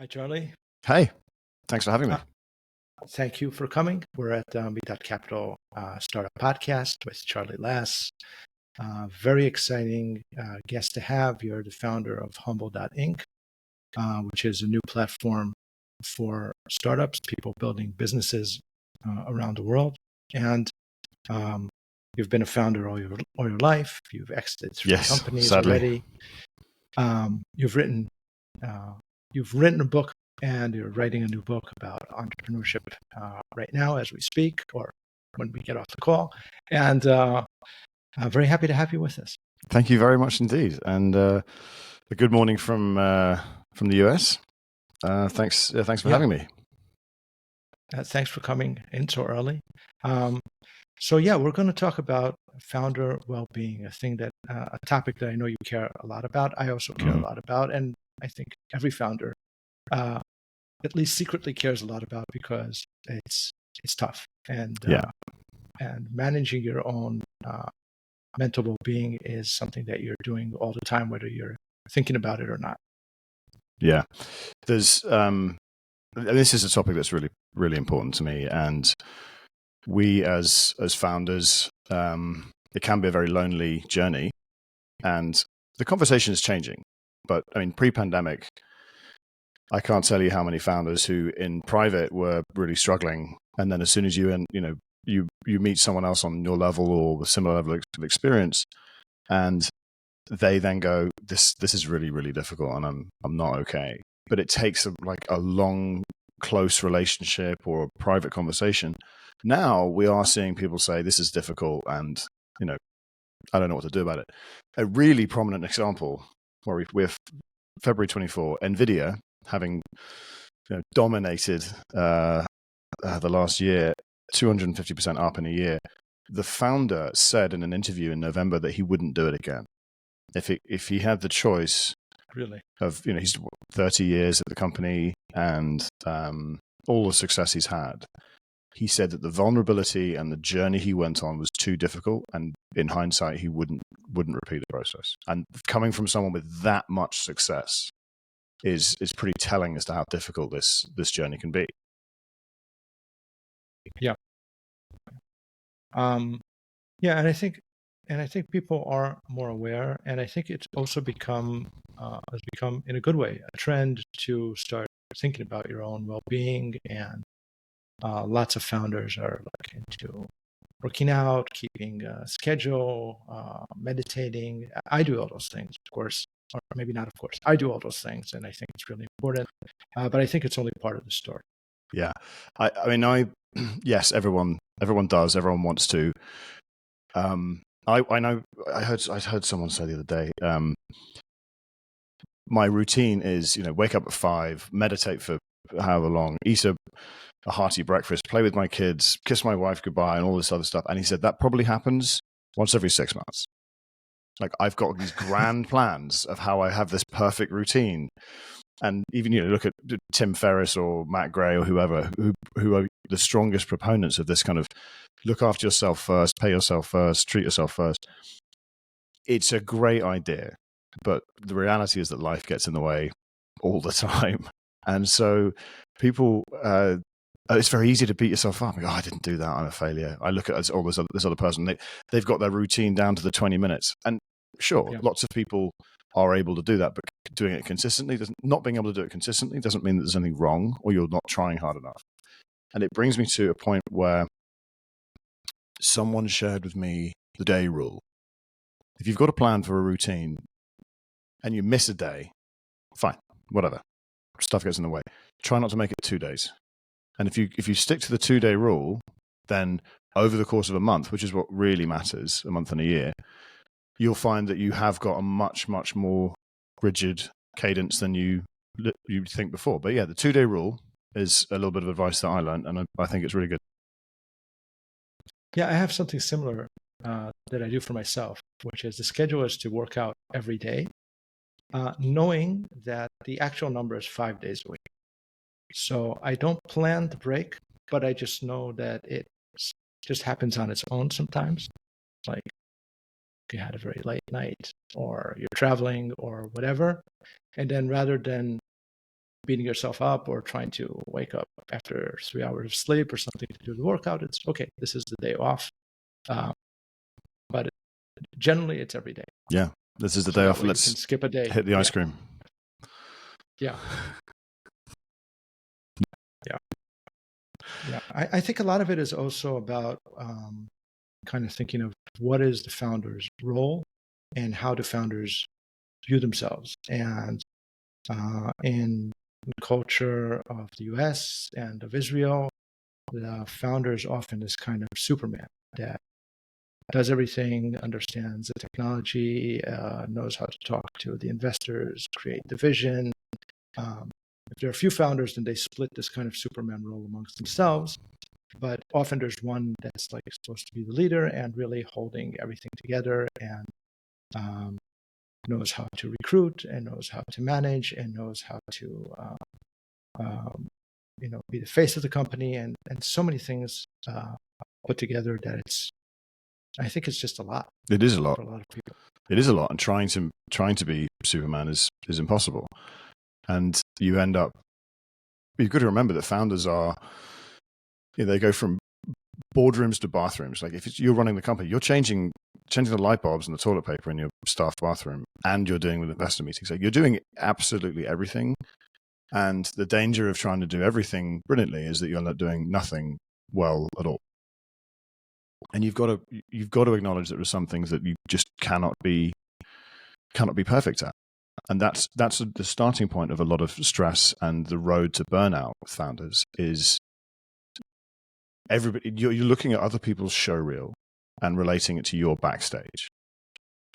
Hi, Charlie. Hey, thanks for having me. Uh, Thank you for coming. We're at Meet.Capital Startup Podcast with Charlie Lass. Very exciting guest to have. You're the founder of Humble.Inc, which is a new platform for startups, people building businesses around the world. And um, you've been a founder all your life. You've exited three Yes, companies sadly. already. You've written uh, you've written a book and you're writing a new book about entrepreneurship right now as we speak or when we get off the call. And I'm very happy to have you with us. Thank you very much indeed, and a good morning from the US. Thanks for Yeah, having me. thanks for coming in so early. Um, we're going to talk about founder well-being, a topic that I know you care a lot about. I also care a Mhm. lot about, and I think every founder uh, at least secretly cares a lot about because it's tough Yeah, and managing your own mental well-being is something that you're doing all the time, whether you're thinking about it or not. yeah. There's and this is a topic that's really really important to me, and we as founders, it can be a very lonely journey, and the conversation is changing. But I mean, pre-pandemic, I can't tell you how many founders who in private were really struggling, and then as soon as you meet someone else on your level or a similar level of experience, and they then go, this is really really difficult, and I'm not okay. But it takes a long close relationship or a private conversation. Now we are seeing people say this is difficult, and I don't know what to do about it. A really prominent example where we're February 24, Nvidia having dominated the last year, 250% up in a year. The founder said in an interview in November that he wouldn't do it again. If he had the choice Really? of, he's 30 years at the company and all the success he's had, he said that the vulnerability and the journey he went on was too difficult, and in hindsight, he wouldn't repeat the process. And coming from someone with that much success is pretty telling as to how difficult this journey can be. Yeah. Um, yeah, and I think people are more aware, and I think it's also has become in a good way a trend to start thinking about your own well-being, and lots of founders are like into working out, keeping a schedule, meditating. I do all those things, of course, or maybe not, of course. I do all those things, and I think it's really important. But I think it's only part of the story. Yeah, yes, everyone does. Everyone wants to. I know. I heard someone say the other day. My routine is, wake up at 5, meditate for however long, eat a hearty breakfast, play with my kids, kiss my wife goodbye, and all this other stuff. And he said that probably happens once every 6 months. Like, I've got these grand plans of how I have this perfect routine. And even, look at Tim Ferriss or Matt Gray or whoever, who are the strongest proponents of this kind of look after yourself first, pay yourself first, treat yourself first. It's a great idea, but the reality is that life gets in the way all the time. And so people, it's very easy to beat yourself up. I didn't do that. I'm a failure. I look at this other person. They've got their routine down to the 20 minutes. And sure, Yeah. lots of people are able to do that, but doing it consistently, not being able to do it consistently doesn't mean that there's anything wrong or you're not trying hard enough. And it brings me to a point where someone shared with me the day rule. If you've got a plan for a routine and you miss a day, fine, whatever. Stuff gets in the way. Try not to make it 2 days. And if you stick to the 2-day rule, then over the course of a month, which is what really matters, a month and a year, you'll find that you have got a much, much more rigid cadence than you think before. But yeah, the 2-day rule is a little bit of advice that I learned, and I think it's really good. Yeah, I have something similar that I do for myself, which is the schedule is to work out every day, knowing that the actual number is 5 days a week. So I don't plan the break, but I just know that it just happens on its own sometimes. Like you had a very late night or you're traveling or whatever. And then rather than beating yourself up or trying to wake up after 3 hours of sleep or something to do the workout. It's okay. This is the day off. But generally, it's every day. Yeah. This is the So day that off. way Let's you can skip a day. hit the ice cream. Yeah. Yeah. I think a lot of it is also about kind of thinking of what is the founder's role and how do founders view themselves. And in the culture of the US and of Israel, the founder is often this kind of Superman that does everything, understands the technology, knows how to talk to the investors, create the vision. If there are a few founders, then they split this kind of Superman role amongst themselves. But often there's one that's like supposed to be the leader and really holding everything together and knows how to recruit and knows how to manage and knows how to be the face of the company and so many things put together that I think it's just a lot. It is a lot for a lot of people. It is a lot, and trying to be Superman is impossible. And you've got to remember that founders are, they go from boardrooms to bathrooms. Like if you're running the company, you're changing the light bulbs and the toilet paper in your staff bathroom, and you're doing with investor meetings. So you're doing absolutely everything. And the danger of trying to do everything brilliantly is that you end up doing nothing well at all. And you've got to acknowledge that there are some things that you just cannot be perfect at. And that's the starting point of a lot of stress, and the road to burnout with founders is everybody. You're looking at other people's showreel and relating it to your backstage.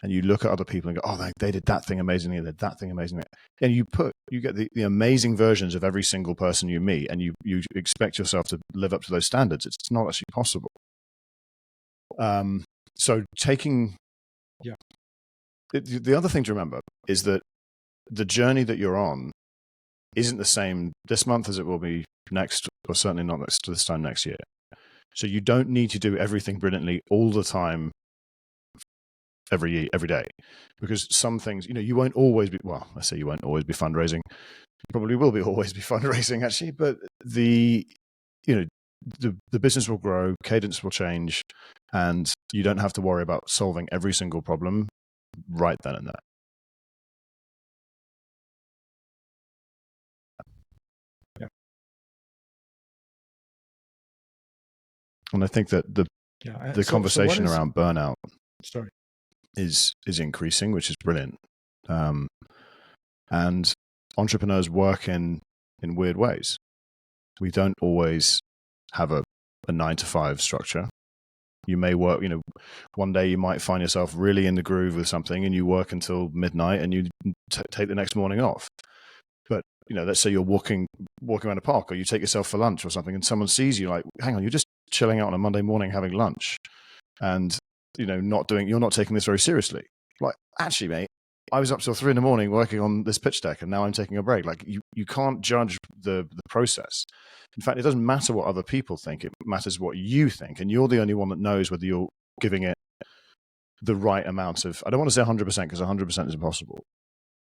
And you look at other people and go, oh, they did that thing amazingly, they did that thing amazingly. And you get the amazing versions of every single person you meet, and you expect yourself to live up to those standards. It's not actually possible. So taking... Yeah. The other thing to remember is that the journey that you're on isn't the same this month as it will be next, or certainly not this time next year. So you don't need to do everything brilliantly all the time, every day, because some things, you won't always be, well, I say you won't always be fundraising. You probably will always be fundraising actually, but the business will grow, cadence will change, and you don't have to worry about solving every single problem right then and there. Yeah. And I think that the conversation around burnout is increasing, which is brilliant. And entrepreneurs work in weird ways. We don't always have a 9-to-5 structure. You may work, one day you might find yourself really in the groove with something and you work until midnight and you take the next morning off. But, let's say you're walking around a park, or you take yourself for lunch or something, and someone sees you like, hang on, you're just chilling out on a Monday morning having lunch and, you're not taking this very seriously. Like, actually, mate, I was up till 3 a.m. working on this pitch deck and now I'm taking a break. Like you can't judge the process. In fact, it doesn't matter what other people think. It matters what you think. And you're the only one that knows whether you're giving it the right amount of, I don't want to say 100% because 100% is impossible.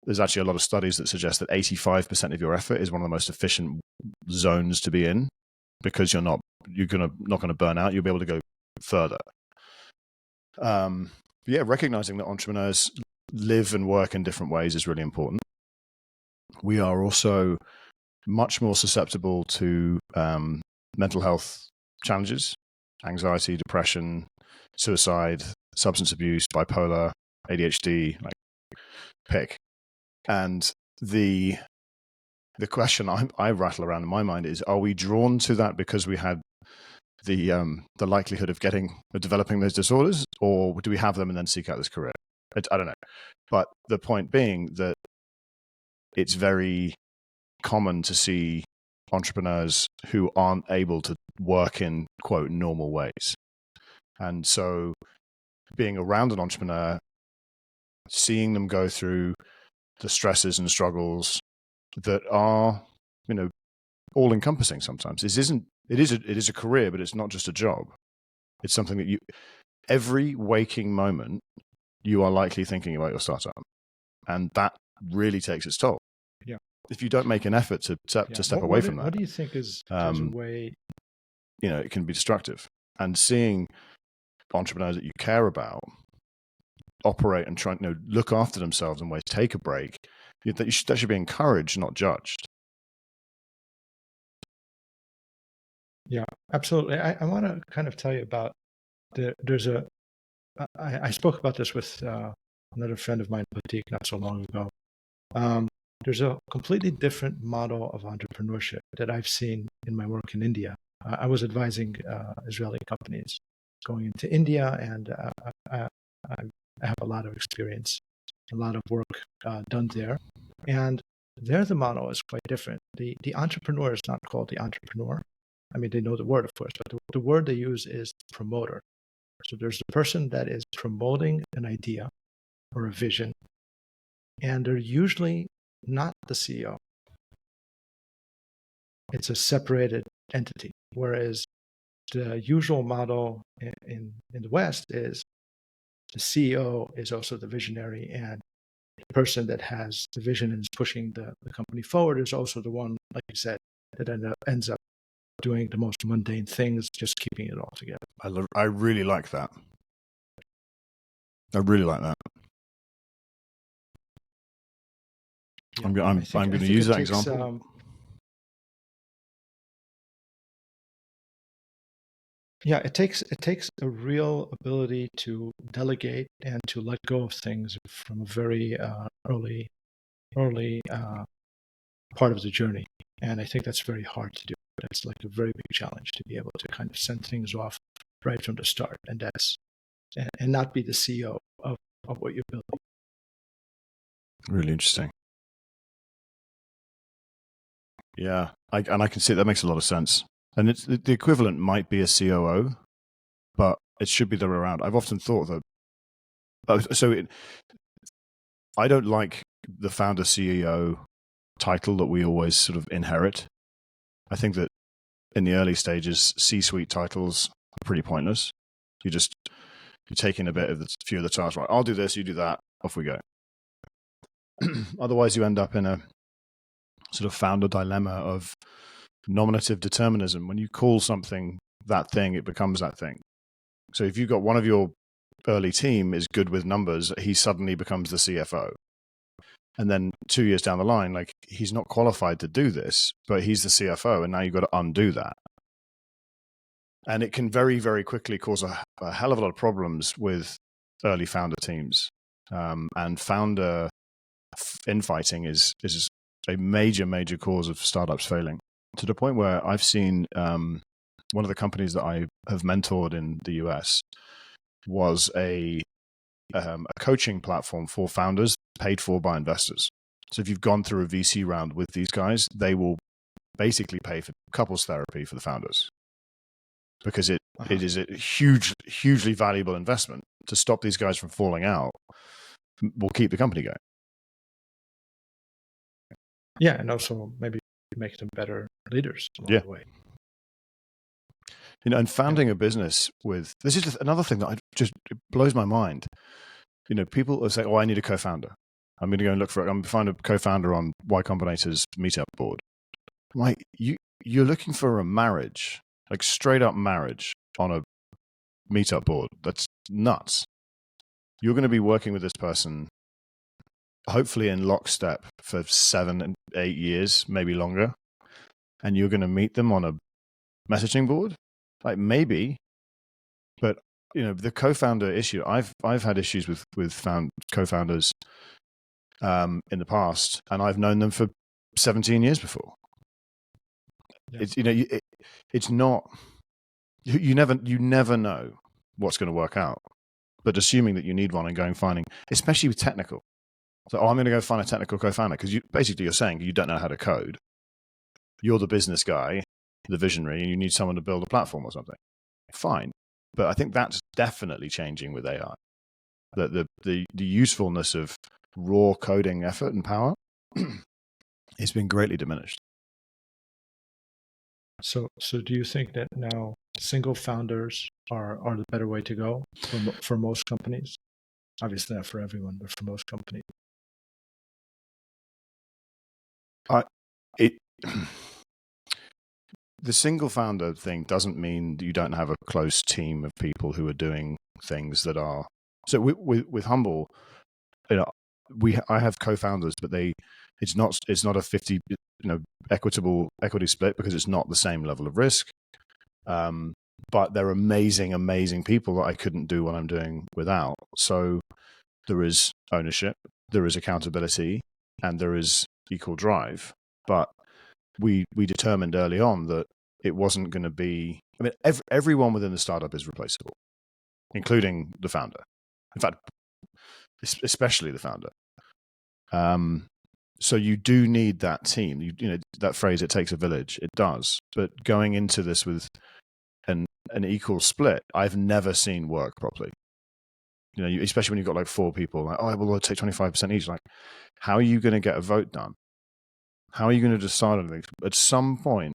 There's actually a lot of studies that suggest that 85% of your effort is one of the most efficient zones to be in, because you're not going to burn out. You'll be able to go further. Recognizing that entrepreneurs live and work in different ways is really important. We are also much more susceptible to mental health challenges, anxiety, depression, suicide, substance abuse, bipolar, ADHD, like pick. And the question I rattle around in my mind is, are we drawn to that because we had the likelihood of developing those disorders, or do we have them and then seek out this career? I don't know. But the point being that it's very common to see entrepreneurs who aren't able to work in, quote, normal ways. And so being around an entrepreneur, seeing them go through the stresses and struggles that are, all encompassing sometimes. It is a career, but it's not just a job. It's something that every waking moment, you are likely thinking about your startup. And that really takes its toll. Yeah. if you don't make an effort to step away from that, what do you think is there's a way? It can be destructive. And seeing entrepreneurs that you care about operate and try, look after themselves and ways, take a break, that should be encouraged, not judged. Yeah, absolutely. I want to kind of tell you about I spoke about this with another friend of mine, Boutique, not so long ago. There's a completely different model of entrepreneurship that I've seen in my work in India. I was advising Israeli companies going into India, and I have a lot of experience, a lot of work done there. And there, the model is quite different. The entrepreneur is not called the entrepreneur. I mean, they know the word, of course, but the word they use is promoter. So there's the person that is promoting an idea or a vision, and they're usually not the CEO. It's a separated entity. Whereas the usual model in the West is the CEO is also the visionary, and the person that has the vision and is pushing the company forward is also the one, like you said, that ends up doing the most mundane things, just keeping it all together. I really like that. I really like that. Yeah, I'm going to use that example. It takes a real ability to delegate and to let go of things from a very early part of the journey, and I think that's very hard to do. That's like a very big challenge to be able to kind of send things off right from the start, and not be the CEO of what you're building. Really interesting. Yeah, I can see that makes a lot of sense. And it's the equivalent might be a COO, but it should be the other way around. I've often thought that. I don't like the founder CEO title that we always sort of inherit. I think that in the early stages, C-suite titles are pretty pointless. You're taking a bit of few of the tasks. Right, I'll do this, you do that, off we go. Otherwise, you end up in a sort of founder dilemma of nominative determinism. When you call something that thing, it becomes that thing. So if you've got one of your early team is good with numbers, he suddenly becomes the CFO. And then 2 years down the line, like, he's not qualified to do this, but he's the CFO, and now you've got to undo that. And it can very, very quickly cause a hell of a lot of problems with early founder teams. And founder infighting is a major, major cause of startups failing, to the point where I've seen one of the companies that I have mentored in the US was a coaching platform for founders paid for by investors. So if you've gone through a VC round with these guys, they will basically pay for couples therapy for the founders, because it is a hugely valuable investment to stop these guys from falling out. Will keep the company going. Yeah, and also maybe make them better leaders along the way. And founding a business with, this is another thing that it blows my mind. People will say, "Oh, I need a co-founder. I'm going to go and look for it. I'm going to find a co-founder on Y Combinator's meetup board." I'm like, you're looking for a marriage, like straight up marriage on a meetup board. That's nuts. You're going to be working with this person, hopefully in lockstep, for 7 and 8 years, maybe longer. And you're going to meet them on a messaging board? Like, maybe, but the co-founder issue. I've had issues with co-founders in the past, and I've known them for 17 years before. Yeah. It's not. You never know what's going to work out. But assuming that you need one and going finding, especially with technical. So, I'm going to go find a technical co-founder, because you're saying you don't know how to code. You're the business guy, the visionary, and you need someone to build a platform or something. Fine. But I think that's definitely changing with AI. The usefulness of raw coding effort and power has been greatly diminished. So do you think that now single founders are the better way to go for most companies? Obviously not for everyone, but for most companies. I it the single founder thing doesn't mean that you don't have a close team of people who are doing things that are so with Humble. I have co-founders, but it's not a 50 equity split because it's not the same level of risk. But they're amazing people that I couldn't do what I'm doing without. So there is ownership, there is accountability, and there is equal drive. But we determined early on that it wasn't going to be. I mean, everyone within the startup is replaceable, including the founder. In fact, especially the founder. So you do need that team. You know that phrase, it takes a village. It does. But going into this with an equal split, I've never seen work properly. You know, especially when you've got like 4 people, like, oh, well, I'll take 25% each. Like, how are you going to get a vote done? How are you going to decide on things? At some point,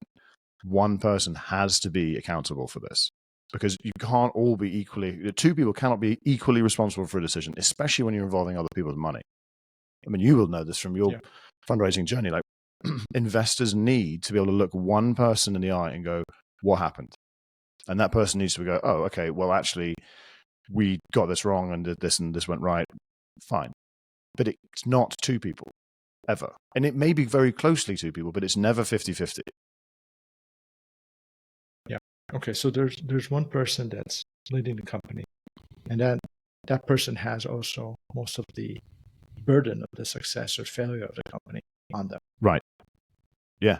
one person has to be accountable for this, because you can't all be equally, 2 people cannot be equally responsible for a decision, especially when you're involving other people's money. I mean, you will know this from your fundraising journey. Like, investors need to be able to look one person in the eye and go, what happened? And that person needs to go, oh, okay, well, actually, we got this wrong and this went right. Fine. But it's not 2 people, ever. And it may be very closely 2 people, but it's never 50-50. Yeah. Okay. So there's one person that's leading the company, and then that person has also most of the burden of the success or failure of the company on them. Right. Yeah.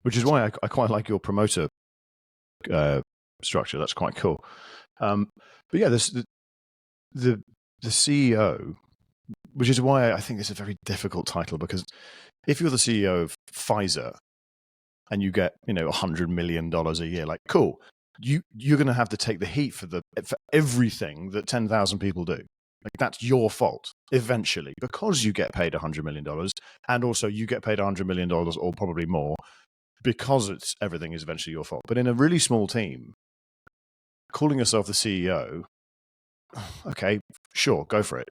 Which is why I quite like your promoter structure. That's quite cool. But yeah, the CEO, which is why I think it's a very difficult title, because if you're the CEO of Pfizer and you get, $100 million a year, like, cool, you're going to have to take the heat for everything that 10,000 people do. Like, that's your fault eventually, because you get paid $100 million, and also you get paid $100 million or probably more, because everything is eventually your fault. But in a really small team, calling yourself the CEO, okay, sure, go for it.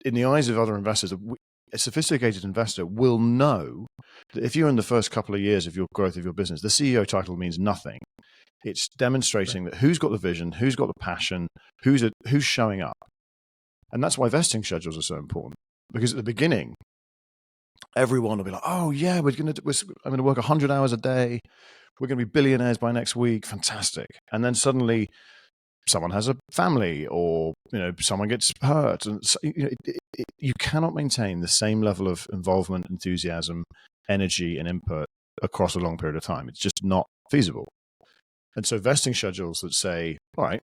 In the eyes of other investors, a sophisticated investor will know that if you're in the first couple of years of your growth of your business, the CEO title means nothing. It's demonstrating that who's got the vision, who's got the passion, who's showing up. And that's why vesting schedules are so important. Because at the beginning, everyone will be like, oh yeah, I'm going to work 100 hours a day. We're going to be billionaires by next week. Fantastic. And then suddenly someone has a family, or someone gets hurt, and you cannot maintain the same level of involvement, enthusiasm, energy, and input across a long period of time. It's just not feasible. And so vesting schedules that say, all right,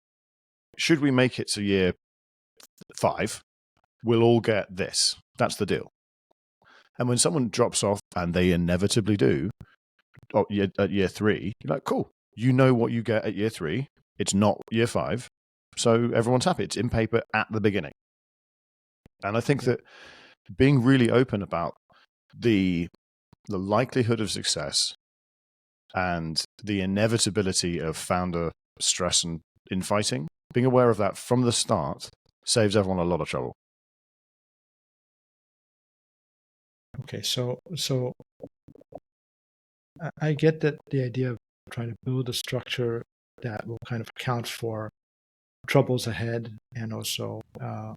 should we make it to year 5, we'll all get this. That's the deal. And when someone drops off, and they inevitably do at year 3, you're like, cool, you know what you get at year 3. It's not year 5. So everyone's happy. It's in paper at the beginning. And I think that being really open about the likelihood of success and the inevitability of founder stress and infighting, being aware of that from the start saves everyone a lot of trouble. Okay, so I get that the idea of trying to build a structure that will kind of account for troubles ahead, and also kind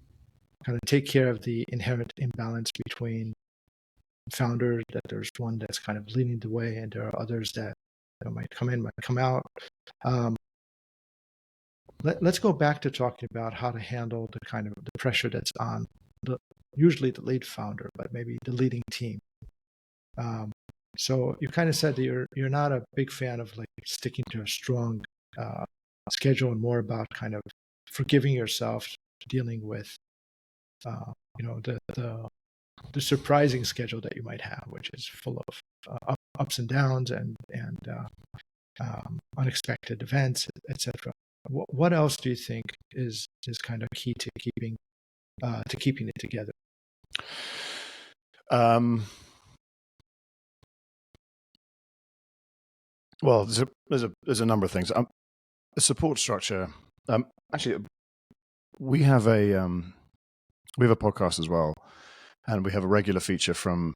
of take care of the inherent imbalance between founders, that there's one that's kind of leading the way and there are others that might come in, might come out. Let's go back to talking about how to handle the kind of the pressure that's on usually the lead founder, but maybe the leading team. So you kind of said that you're not a big fan of like sticking to a strong schedule, and more about kind of forgiving yourself, dealing with the surprising schedule that you might have, which is full of ups and downs and unexpected events, etc. What else do you think is kind of key to keeping it together? Well, there's a number of things. A support structure. Actually, we have a podcast as well, and we have a regular feature from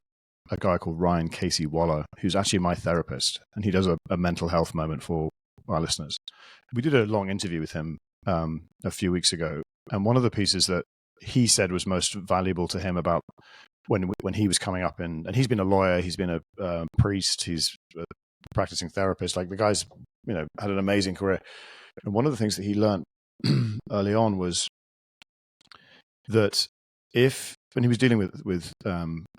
a guy called Ryan Casey Waller, who's actually my therapist, and he does a mental health moment for our listeners. We did a long interview with him a few weeks ago, and one of the pieces that he said was most valuable to him about when he was coming up and he's been a lawyer, he's been a priest, he's a practicing therapist. Like the guy's, had an amazing career. And one of the things that he learned early on was that when he was dealing with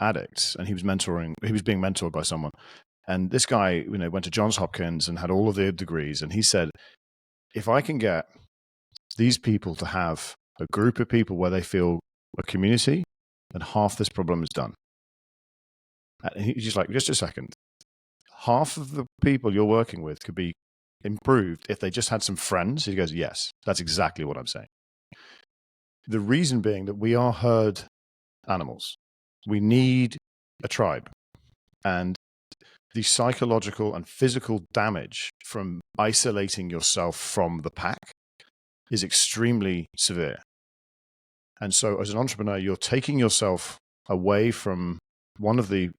addicts and he was being mentored by someone, and this guy, went to Johns Hopkins and had all of the degrees, and he said, if I can get these people to have a group of people where they feel a community, then half this problem is done. And he's just like, just a second. Half of the people you're working with could be improved if they just had some friends. He goes, yes, that's exactly what I'm saying. The reason being that we are herd animals. We need a tribe. And the psychological and physical damage from isolating yourself from the pack is extremely severe. And so as an entrepreneur, you're taking yourself away from one of the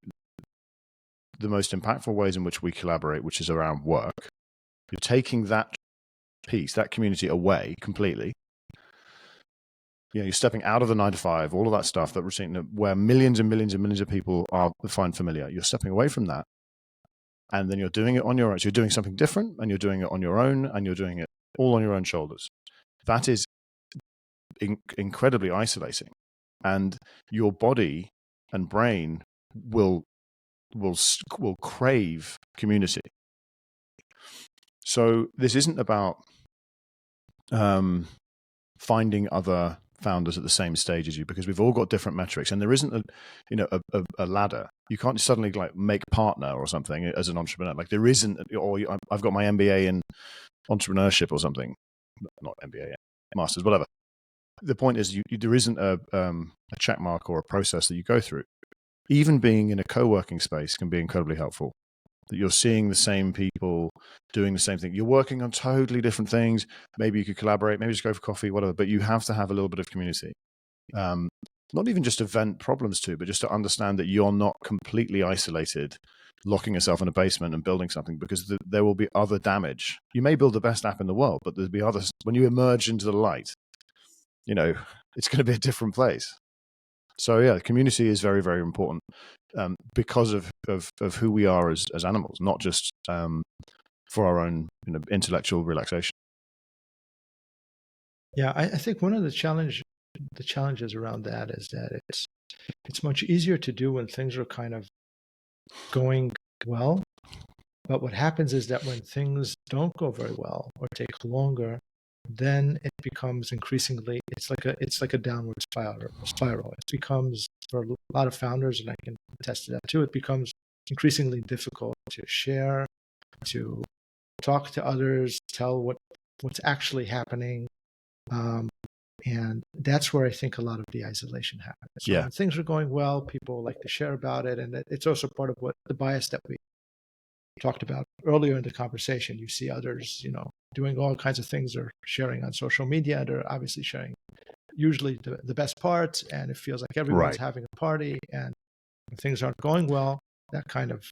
most impactful ways in which we collaborate, which is around work. You're taking that piece, that community away completely. You're stepping out of the 9 to 5, all of that stuff that we're seeing, where millions and millions and millions of people find familiar. You're stepping away from that. And then you're doing it on your own. So you're doing something different, and you're doing it on your own, and you're doing it all on your own shoulders. That is incredibly isolating. And your body and brain will crave community. So this isn't about finding other founders at the same stage as you, because we've all got different metrics, and there isn't a ladder. You can't suddenly make partner or something as an entrepreneur. Like there isn't, or I've got my MBA in entrepreneurship or something, not MBA, masters, whatever. The point is, there isn't a check mark or a process that you go through. Even being in a co-working space can be incredibly helpful. That you're seeing the same people doing the same thing. You're working on totally different things. Maybe you could collaborate, maybe just go for coffee, whatever, but you have to have a little bit of community. Not even just to vent problems to, but just to understand that you're not completely isolated, locking yourself in a basement and building something, because there will be other damage. You may build the best app in the world, but there'll be others. When you emerge into the light, it's going to be a different place. So yeah, community is very, very important because of who we are as animals, not just for our own intellectual relaxation. Yeah, I think one of the challenges around that is that it's much easier to do when things are kind of going well. But what happens is that when things don't go very well or take longer, then it becomes increasingly, it's like a downward spiral. It becomes, for a lot of founders, and I can attest to that too, it becomes increasingly difficult to share, to talk to others, tell what's actually happening. And that's where I think a lot of the isolation happens. So when things are going well, people like to share about it. And it's also part of what the bias that we talked about earlier in the conversation. You see others, doing all kinds of things, or sharing on social media. They're obviously sharing usually the best parts, and it feels like everyone's having a party. And when things aren't going well, that kind of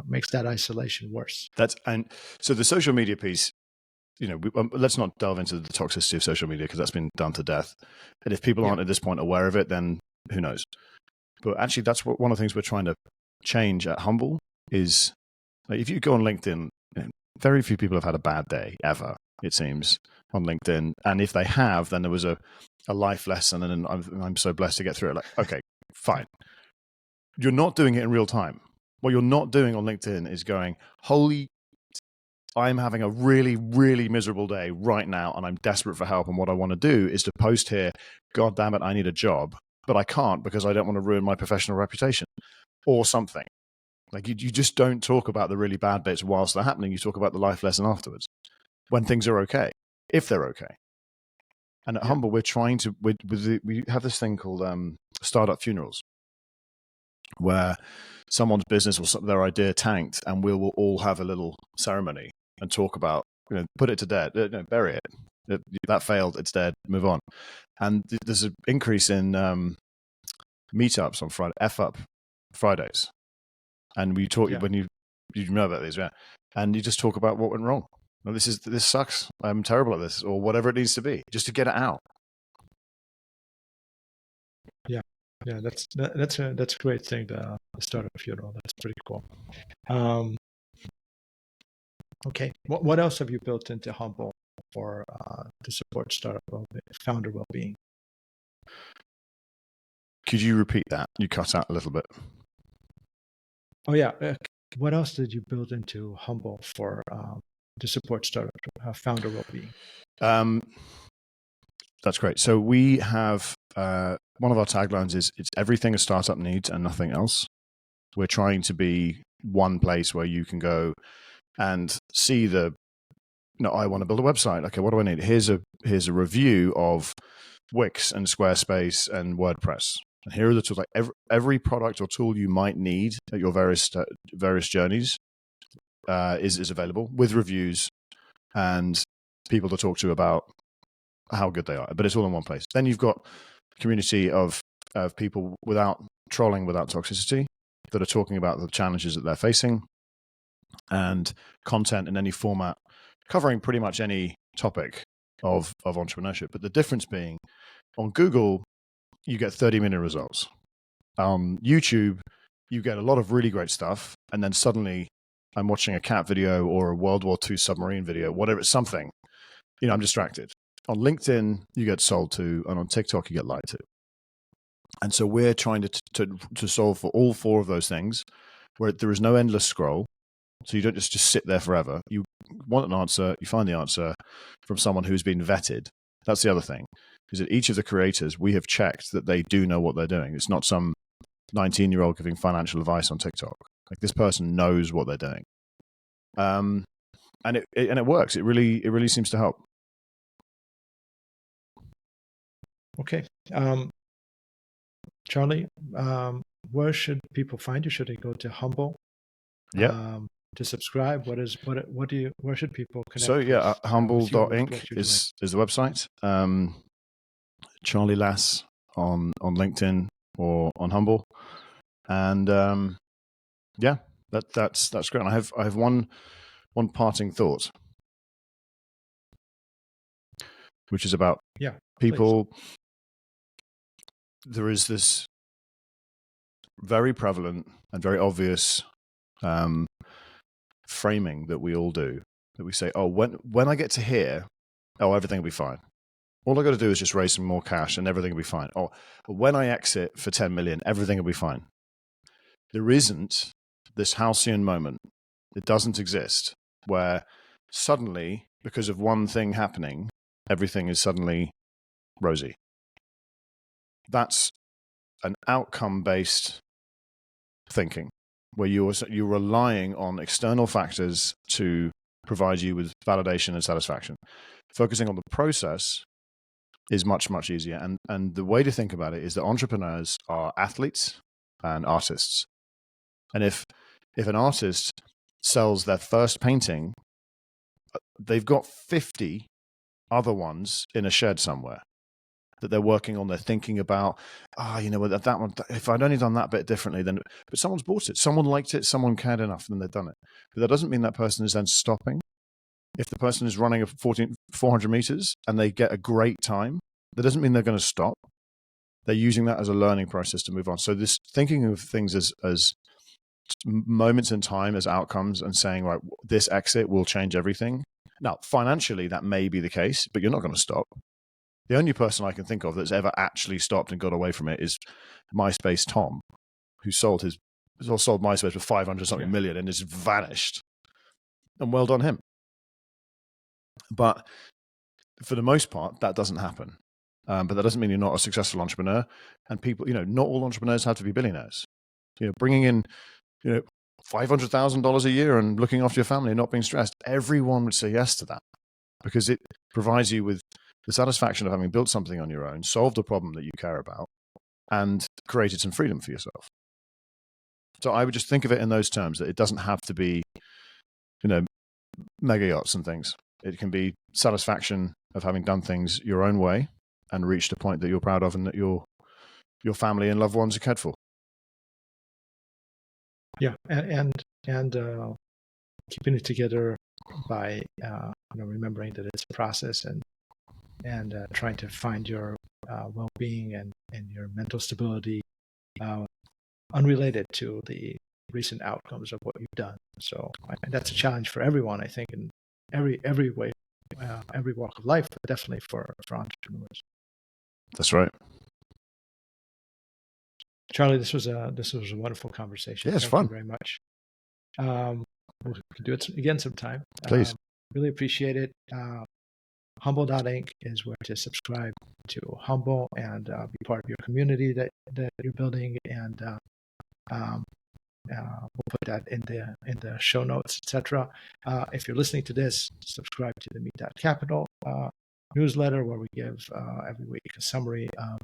makes that isolation worse. And so the social media piece, let's not delve into the toxicity of social media, because that's been done to death. And if people aren't at this point aware of it, then who knows? But actually, that's one of the things we're trying to change at Humble is, if you go on LinkedIn, very few people have had a bad day ever, it seems, on LinkedIn. And if they have, then there was a life lesson, and I'm so blessed to get through it. Like, okay, fine. You're not doing it in real time. What you're not doing on LinkedIn is going, holy, I'm having a really, really miserable day right now, and I'm desperate for help. And what I want to do is to post here, God damn it, I need a job, but I can't because I don't want to ruin my professional reputation or something. Like you just don't talk about the really bad bits whilst they're happening. You talk about the life lesson afterwards, when things are okay, if they're okay. And at Humble, we're trying to, we have this thing called startup funerals, where someone's business or their idea tanked, and we will all have a little ceremony and talk about, put it to death, bury it. That failed, it's dead, move on. And there's an increase in meetups on Friday, F up Fridays, and we talk Yeah. when you know about these, right? And you just talk about what went wrong. Well, this sucks. I'm terrible at this, or whatever it needs to be, just to get it out. Yeah. Yeah. That's a great thing to start a funeral. That's pretty cool. Okay. What else have you built into Humble for to support startup founder well-being? Could you repeat that? You cut out a little bit. Oh yeah. What else did you build into Humble for to support startup founder well-being? That's great. So we have one of our taglines is it's everything a startup needs and nothing else. We're trying to be one place where you can go and see I want to build a website. Okay, what do I need? Here's a review of Wix and Squarespace and WordPress. And here are the tools. Like every product or tool you might need at your various journeys is available with reviews and people to talk to about how good they are. But it's all in one place. Then you've got a community of people without trolling, without toxicity, that are talking about the challenges that they're facing, and content in any format covering pretty much any topic of entrepreneurship. But the difference being, on Google, you get 30-minute results. On YouTube, you get a lot of really great stuff, and then suddenly I'm watching a cat video or a World War II submarine video, whatever, it's something. I'm distracted. On LinkedIn, you get sold to, and on TikTok, you get lied to. And so we're trying to solve for all four of those things, where there is no endless scroll. So you don't just sit there forever. You want an answer, you find the answer from someone who's been vetted. That's the other thing, is that each of the creators, we have checked that they do know what they're doing. It's not some 19-year-old giving financial advice on TikTok. Like, this person knows what they're doing. And it works. It really seems to help. Okay. Charlie, where should people find you? Should they go to Humble? Yeah. To subscribe? Where should people connect? So yeah, with, Humble.Inc is the website. Charlie Lass on LinkedIn or on Humble. And yeah, that's great. And I have one parting thought, which is about people. Please. There is this very prevalent and very obvious framing that we all do, that we say, oh, when I get to here, everything will be fine. All I got to do is just raise some more cash and everything will be fine. Oh, when I exit for 10 million, everything will be fine. There isn't this halcyon moment. It doesn't exist where suddenly, because of one thing happening, everything is suddenly rosy. That's an outcome-based thinking, where you're relying on external factors to provide you with validation and satisfaction. Focusing on the process is much, much easier. And the way to think about it is that entrepreneurs are athletes and artists. And if an artist sells their first painting, they've got 50 other ones in a shed somewhere that they're working on. They're thinking about, that one, if I'd only done that bit differently, then, but someone's bought it, someone liked it, someone cared enough, and they've done it. But that doesn't mean that person is then stopping. If the person is running 400 meters and they get a great time, that doesn't mean they're going to stop. They're using that as a learning process to move on. So this thinking of things as moments in time, as outcomes, and saying, right, this exit will change everything. Now, financially, that may be the case, but you're not going to stop. The only person I can think of that's ever actually stopped and got away from it is MySpace Tom, who sold MySpace for 500 something million and has vanished. And well done him. But for the most part, that doesn't happen. But that doesn't mean you're not a successful entrepreneur. And people, not all entrepreneurs have to be billionaires. Bringing in, $500,000 a year and looking after your family and not being stressed, everyone would say yes to that, because it provides you with the satisfaction of having built something on your own, solved a problem that you care about, and created some freedom for yourself. So I would just think of it in those terms, that it doesn't have to be, mega yachts and things. It can be satisfaction of having done things your own way and reached a point that you're proud of and that your family and loved ones are cared for. Yeah, and keeping it together by remembering that it's a process, and trying to find your well-being and your mental stability unrelated to the recent outcomes of what you've done. So that's a challenge for everyone, I think, in every way, every walk of life, but definitely for entrepreneurs. That's right. Charlie, this was a wonderful conversation. Yeah, it's Thank fun. you very much. We'll do it again sometime. Please. Really appreciate it. Humble.Inc. is where to subscribe to Humble and be part of your community that you're building. And we'll put that in the show notes, etc. If you're listening to this, subscribe to the Meet.Capital newsletter, where we give every week a summary of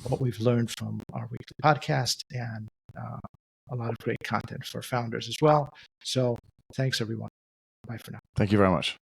what we've learned from our weekly podcast, and a lot of great content for founders as well. So thanks, everyone. Bye for now. Thank you very much.